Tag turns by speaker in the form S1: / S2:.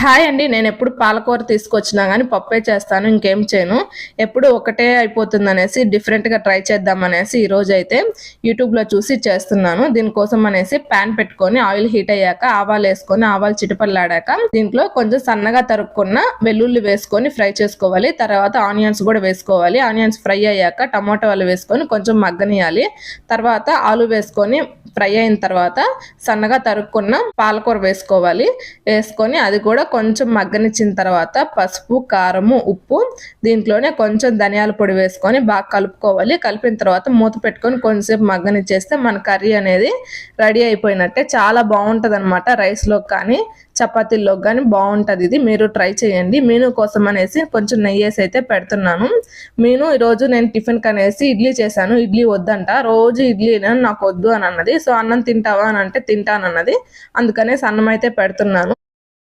S1: Hi అండి. నేను ఎప్పుడు పాలకూర తీసుకొచ్చినా గానీ పప్పే చేస్తాను. ఇంకేం చేయను. ఎప్పుడు ఒకటే అయిపోతుందనేసి డిఫరెంట్‌గా ట్రై చేద్దామనేసి ఈరోజైతే యూట్యూబ్‌లో చూసి చేస్తున్నాను. దీనికోసం అనేసి పాన్ పెట్టుకొని ఆయిల్ హీట్ అయ్యాక ఆవాలేసుకొని ఆవాలు చిటపటలాడాక దీంట్లో కొంచెం సన్నగా తరుక్కున్న వెల్లుల్లి వేసుకొని ఫ్రై చేసుకోవాలి. తర్వాత ఆనియన్స్ కూడా వేసుకోవాలి. ఆనియన్స్ ఫ్రై అయ్యాక టమాటాలు వేసుకొని కొంచెం మగ్గనియాలి. తర్వాత ఆలు వేసుకొని ఫ్రై అయిన తర్వాత సన్నగా తరుక్కున్న పాలకూర వేసుకోవాలి. వేసుకొని అది కూడా కొంచెం మగ్గనిచ్చిన తర్వాత పసుపు, కారము, ఉప్పు దీంట్లోనే కొంచెం ధనియాల పొడి వేసుకొని బాగా కలుపుకోవాలి. కలిపిన తర్వాత మూత పెట్టుకొని కొంచెంసేపు మగ్గనిచ్చేస్తే మన కర్రీ అనేది రెడీ అయిపోయినట్టే. చాలా బాగుంటుంది అనమాట. రైస్లోకి కానీ చపాతీల్లోకి కానీ బాగుంటుంది. ఇది మీరు ట్రై చేయండి. మీను కోసం అనేసి కొంచెం నెయ్యి వేసి అయితే పెడుతున్నాను. మీను ఈరోజు నేను టిఫిన్ కనేసి ఇడ్లీ చేశాను. ఇడ్లీ వద్దంట, రోజు ఇడ్లీ నాకు వద్దు అని అన్నది. సో అన్నం తింటావా అని అంటే తింటానన్నది. అందుకనేసి అన్నం అయితే పెడుతున్నాను.